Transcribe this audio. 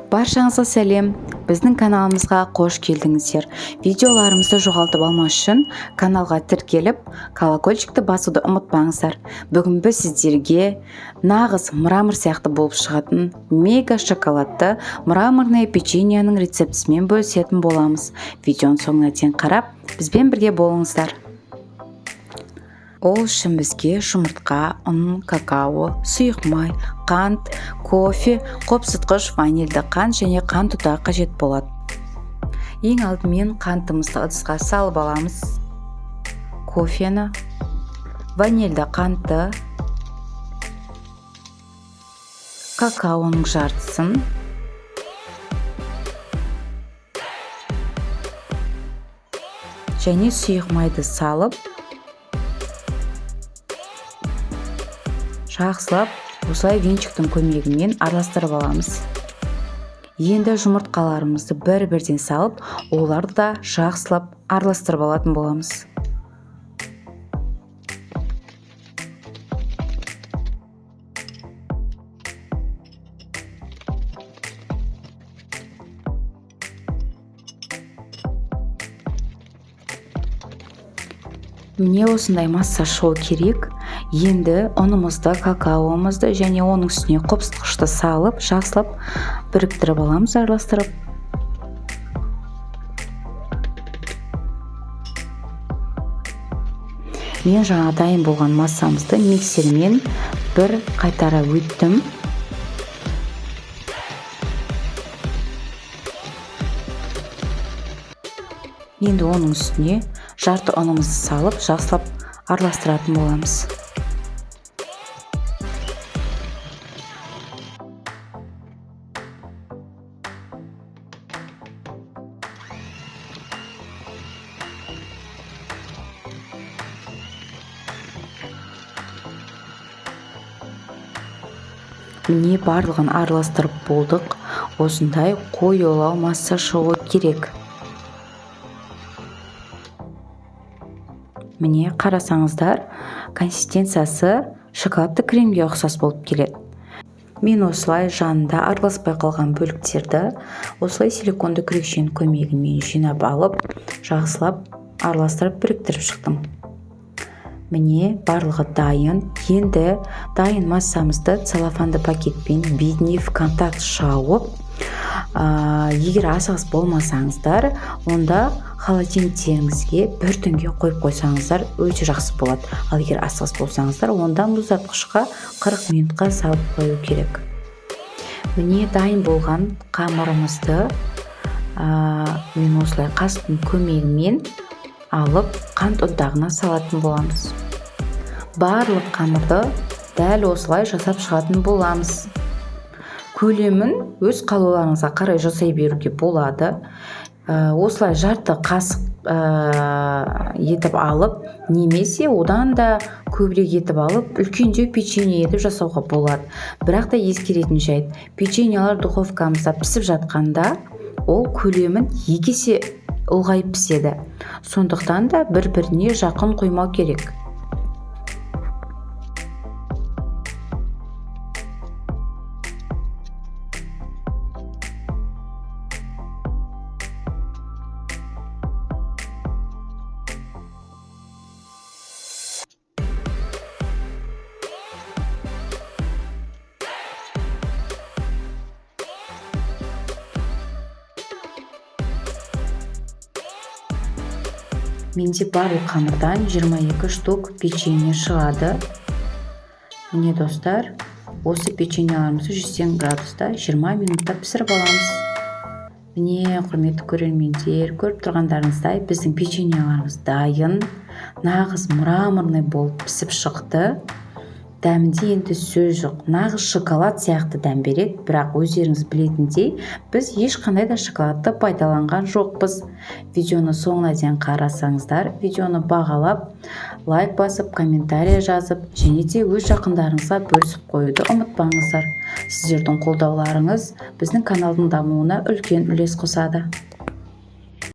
Баршаңызға сәлем, біздің каналымызға қош келдіңіздер. Видеоларымызды жоғалтып алмас үшін каналға тіркеліп, колокольчикті басуды ұмытпаңыздар. Бүгін біз сіздерге нағыз мрамор сияқты болып шығатын мега шоколадты мраморный печеньенің рецептісімен бөлісетін боламыз. Видеоның соңына дейін қарап, бізбен бірге болыңыздар. Ол үшін бізге жұмыртқа, ұн, какао, сұйық май, қант, кофе, қопсытқыш, ванильді қант және қант тұтағы қажет болады. Ең алдымен қантымызды ыдысқа салып аламыз. Кофені, ванильді қантты, какаоның жартысын, және сұйық майды салып, жақсылап осылай венчиктің көмегімен араластырып аламыз. Енді жұмыртқаларымызды бір-бірден салып, оларды да жақсылап араластырып алатын боламыз. Міне осындай масса шығу керек. Енді ұнымызды, какаомызды және оның үстіне қопсытқышты салып, жақсылап біріктіріп аламыз, араластырып. Мен жаңа дайын болған массамызды миксермен бір қайтара өттім. Енді оның үстіне жарты ұнымызды салып, жақсылап араластыратын боламыз. Міне барлығын араластырып болдық. Осындай қоюлау масса шығу керек. Міне қарасаңыздар, консистенциясы шоколадты кремге ұқсас болып келеді. Мен осылай жанында араласпай қалған бөліктерді осылай силиконды күрекшенің көмегімен жинап алып, жақсылап араластырып біріктіріп шықтым. Міне барлығы дайын. Енді дайын массамызды целлофанды пакетпен бетіне в контакт шауып, егер асығыс болмасаңыздар, онда холодильниктеріңізге бір түнге қойып қойсаңыздар өте жақсы болады. Ал егер асығыс болсаңыздар, онда мұздатқышқа 40 минутқа салып қою керек. Міне дайын болған қамырымызды мен осылай қасықтың көмегімен алып қант ұнтағына салатын боламыз. Барлық қамырды дәл осылай жасап шығатын боламыз. Көлемін өз қалауларыңызға қарай жасай беруге болады. Осылай жарты қасық етіп алып, немесе одан да көбірек етіп алып, үлкендеу печенье етіп жасауға болады. Бірақ та ескеретін жайт, печеньелер духовкамызда пісіп жатқанда, ол көлемін 2 есе ұлғайып піседі. Сондықтан да бір-біріне жақын қоймау керек. Менде барлық қамырдан 22 штук печенье шығады. Міне достар, осы печеньеларымызды 180 градуста 20 минутта пісіріп аламыз. Міне құрметті көрермендер, көріп тұрғандарыңыздай біздің печеньеларымыз дайын, нағыз мраморный болып пісіп шықты. Дәмінде енді сөз жоқ, нағыз шоколад сияқты дәм береді, бірақ өздеріңіз білетіндей, біз ешқандай да шоколадты пайдаланған жоқпыз. Видеоны соңына дейін қарасаңыздар, видеоны бағалап, лайк басып, комментария жазып, және де өз жақындарыңызға бөлісіп қоюды ұмытпаңыздар. Сіздердің қолдауларыңыз біздің каналдың дамуына үлкен үлес қосады.